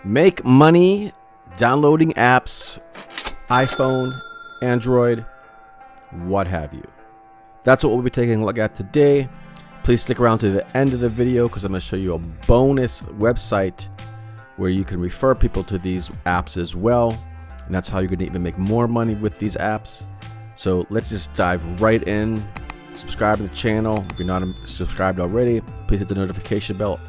Make money downloading apps, iPhone, Android, what have you. That's what we'll be taking a look at today. Please stick around to the end of the video because I'm going to show you a bonus website where you can refer people to these apps as well. And that's how you're going to even make more money with these apps. So let's just dive right in. Subscribe to the channel. If you're not subscribed already, please hit the notification bell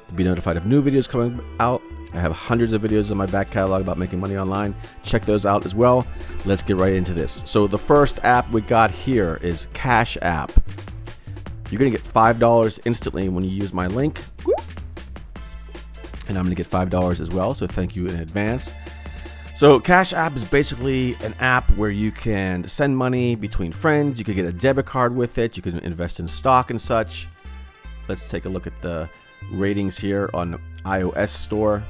to be notified of new videos coming out. I have hundreds of videos in my back catalog about making money online. Check those out as well. Let's get right into this. So the first app we got here is Cash App. You're going to get $5 instantly when you use my link. And I'm going to get $5 as well, so thank you in advance. So Cash App is basically an app where you can send money between friends. You could get a debit card with it. You can invest in stock and such. Let's take a look at the ratings here on the iOS store.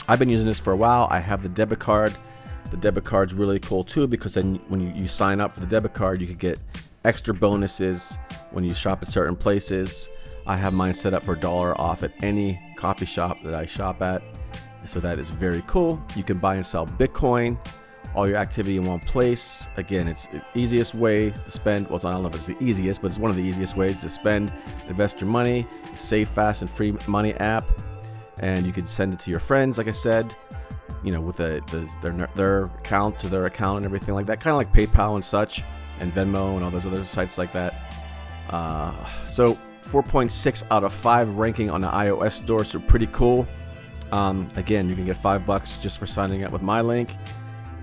I've been using this for a while. I have the debit card. The debit card's really cool too because then when you sign up for the debit card, you could get extra bonuses when you shop at certain places. I have mine set up for $1 off at any coffee shop that I shop at. So that is very cool. You can buy and sell Bitcoin, all your activity in one place. Again, it's the easiest way to spend. Well, I don't know if it's the easiest, but it's one of the easiest ways to spend, invest your money. Save, fast, and free money app. And you can send it to your friends, like I said, you know, with their account to their account and everything like that. Kind of like PayPal and such, and Venmo and all those other sites like that. So 4.6 out of 5 ranking on the iOS store, so pretty cool. Again, you can get $5 just for signing up with my link,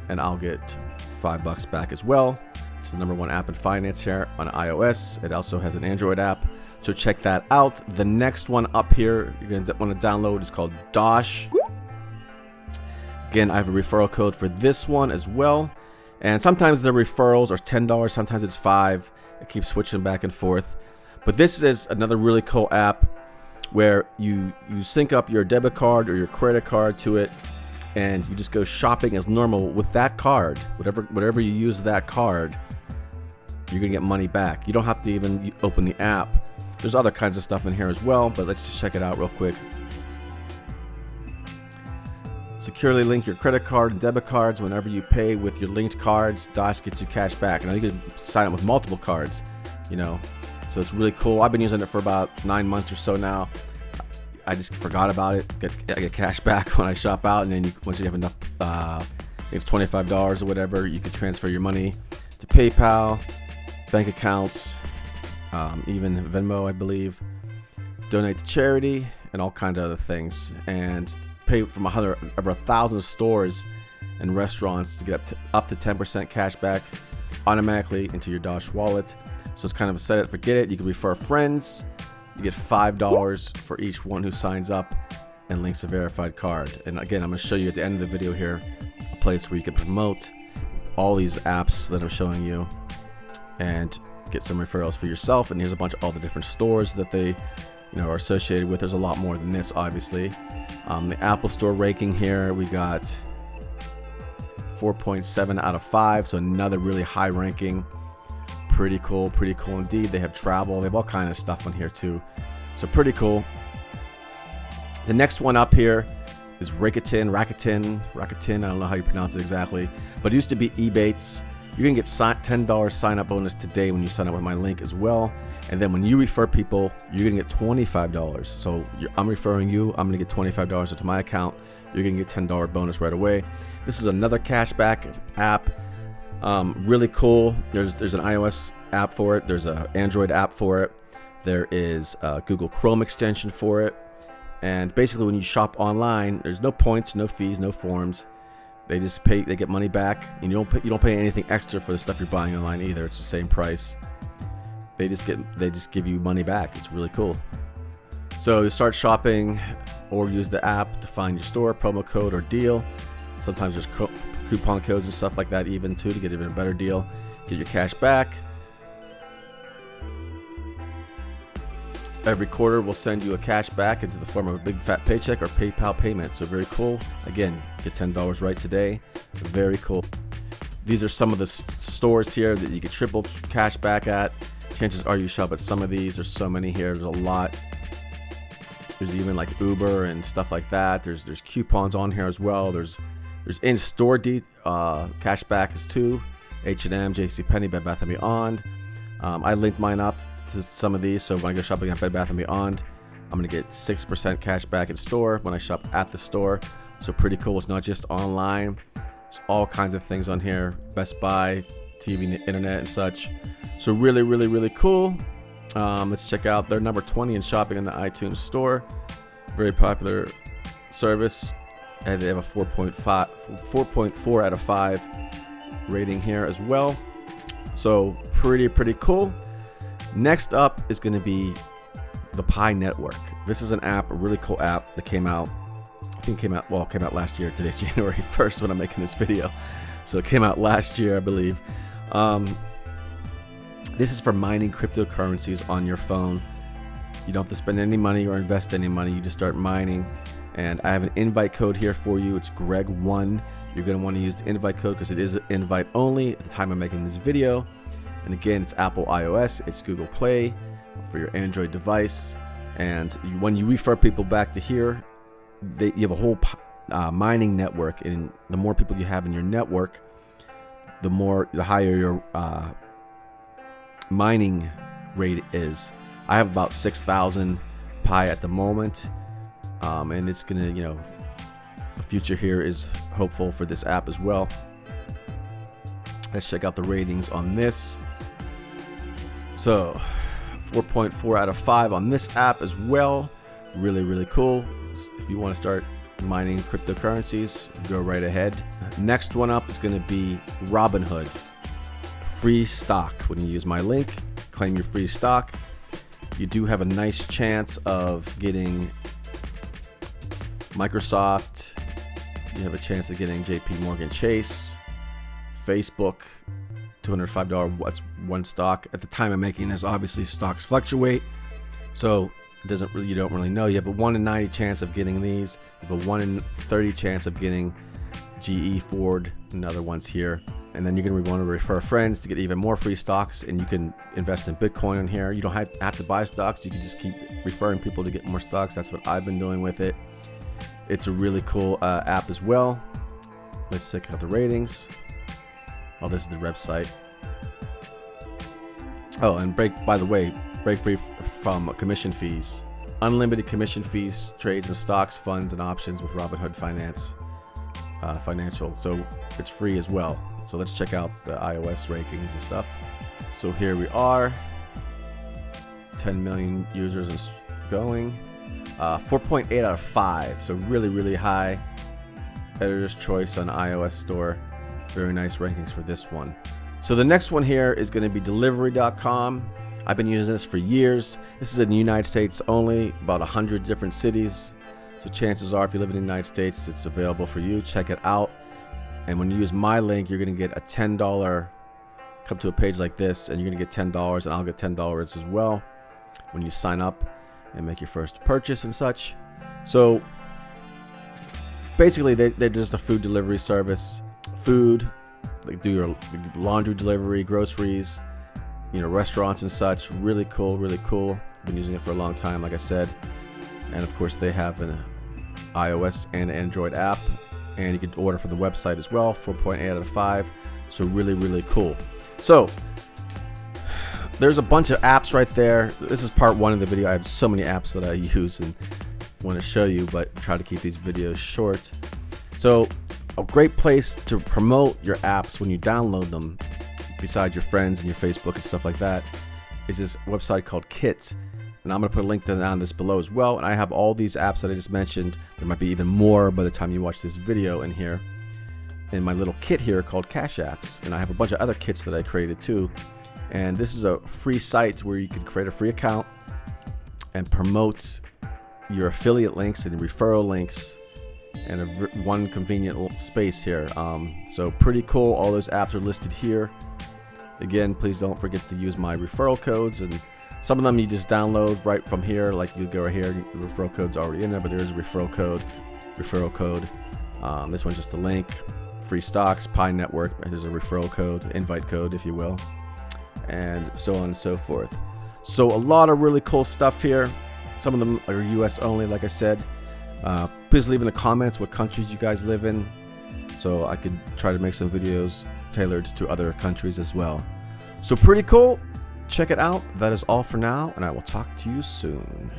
and I'll get $5 back as well. It's the #1 app in finance here on iOS. It also has an Android app, so check that out. The next one up here you're going to want to download is called DOSH. Again, I have a referral code for this one as well, and sometimes the referrals are $10, sometimes it's $5. It keeps switching back and forth. But this is another really cool app where you sync up your debit card or your credit card to it, and you just go shopping as normal with that card. Whatever you use that card, you're gonna get money back. You don't have to even open the app. There's other kinds of stuff in here as well, but let's just check it out real quick. Securely link your credit card and debit cards. Whenever you pay with your linked cards, DOSH gets you cash back. Now you can sign up with multiple cards, you know. So it's really cool. I've been using it for about 9 months or so now. I just forgot about it. I get cash back when I shop out, and then once you have enough, I think it's $25 or whatever, you can transfer your money to PayPal, bank accounts, even Venmo, I believe. Donate to charity and all kinds of other things, and pay from over 1,000 stores and restaurants to get up to 10% cash back automatically into your DOSH wallet. So it's kind of a set it, forget it. You can refer friends. You get $5 for each one who signs up and links a verified card. And again, I'm going to show you at the end of the video here a place where you can promote all these apps that I'm showing you and get some referrals for yourself. And here's a bunch of all the different stores that they are associated with. There's a lot more than this, obviously. The Apple Store ranking here, we got 4.7 out of 5, so another really high ranking. Pretty cool indeed. They have travel, they have all kind of stuff on here too, so pretty cool. The next one up here is Rakuten. I don't know how you pronounce it exactly, but it used to be Ebates. You're gonna get $10 sign up bonus today when you sign up with my link as well, and then when you refer people, you're gonna get $25. So I'm referring you, I'm gonna get $25 into my account. You're gonna get $10 bonus right away. This is another cashback app. Really cool. There's an iOS app for it. There's an Android app for it. There is a Google Chrome extension for it. And basically, when you shop online, there's no points, no fees, no forms. They just pay. They get money back, and you don't pay anything extra for the stuff you're buying online either. It's the same price. They just give you money back. It's really cool. So you start shopping, or use the app to find your store, promo code, or deal. Sometimes there's coupon codes and stuff like that even too to get even a better deal. Get your cash back. Every quarter we'll send you a cash back into the form of a big fat paycheck or PayPal payment. So very cool. Again, get $10 right today. Very cool. These are some of the stores here that you get triple cash back at. Chances are you shop at some of these. There's so many here. There's a lot. There's even like Uber and stuff like that. There's coupons on here as well. There's in-store cashback is too. H&M, JCPenney, Bed Bath & Beyond. I linked mine up to some of these, so when I go shopping at Bed Bath & Beyond, I'm gonna get 6% cash back in store when I shop at the store. So pretty cool. It's not just online. There's all kinds of things on here. Best Buy, TV, internet, and such. So really, really, really cool. Let's check out. They're number 20 in shopping in the iTunes store. Very popular service. And they have a 4.4 out of 5 rating here as well. So pretty cool. Next up is going to be the Pi Network. This is an app, a really cool app that came out. I think it came out last year. Today's January 1st when I'm making this video. So it came out last year, I believe. This is for mining cryptocurrencies on your phone. You don't have to spend any money or invest any money. You just start mining. And I have an invite code here for you. It's Greg1. You're going to want to use the invite code because it is invite only at the time I'm making this video. And again, it's Apple iOS. It's Google Play for your Android device. And when you refer people back to here, you have a whole mining network. And the more people you have in your network, the higher your mining rate is. I have about 6,000 Pi at the moment. And it's gonna, the future here is hopeful for this app as well. Let's check out the ratings on this. So 4.4 out of 5 on this app as well. Really, really cool. If you want to start mining cryptocurrencies, go right ahead. Next one up is going to be Robinhood. Free stock. When you use my link, claim your free stock. You do have a nice chance of getting Microsoft. You have a chance of getting JP Morgan Chase, Facebook, $205. What's one stock? At the time of making this, obviously stocks fluctuate, so you don't really know. You have a 1 in 90 chance of getting these. You have a 1 in 30 chance of getting GE, Ford, and other ones here. And then you're going to want to refer friends to get even more free stocks, and you can invest in Bitcoin on here. You don't have to buy stocks. You can just keep referring people to get more stocks. That's what I've been doing with it. It's a really cool app as well. Let's check out the ratings. Oh, this is the website. Oh, and by the way, break brief from commission fees. Unlimited commission fees, trades in stocks, funds, and options with Robinhood Financial. So it's free as well. So let's check out the iOS rankings and stuff. So here we are. 10 million users is going. 4.8 out of 5. So really, really high. Editor's choice on iOS store. Very nice rankings for this one. So the next one here is going to be delivery.com. I've been using this for years. This is in the United States only, about 100 different cities. So chances are if you live in the United States, it's available for you. Check it out. And when you use my link, you're going to get a $10, come to a page like this, and you're going to get $10, and I'll get $10 as well when you sign up and make your first purchase and such. So basically, they're just a food delivery service. Food, they do your laundry delivery, groceries, restaurants and such. Really cool, really cool. Been using it for a long time, like I said. And of course, they have an iOS and Android app, and you can order from the website as well. 4.8 out of 5. So really, really cool. So there's a bunch of apps right there. This is part 1 of the video. I have so many apps that I use and want to show you, but try to keep these videos short. So a great place to promote your apps when you download them, besides your friends and your Facebook and stuff like that, is this website called Kit. And I'm going to put a link to that on this below as well. And I have all these apps that I just mentioned. There might be even more by the time you watch this video in here, in my little kit here called Cash Apps. And I have a bunch of other kits that I created too. And this is a free site where you can create a free account and promote your affiliate links and referral links and one convenient space here. So pretty cool. All those apps are listed here. Again, please don't forget to use my referral codes, and some of them you just download right from here. Like you go right here, the referral code's already in there, but there's a referral code. This one's just a link. Free stocks, Pi Network. There's a referral code, invite code, if you will, and so on and so forth. So a lot of really cool stuff here. Some of them are US only, like I said. Please leave in the comments what countries you guys live in, so I could try to make some videos tailored to other countries as well. So pretty cool. Check it out. That is all for now, and I will talk to you soon.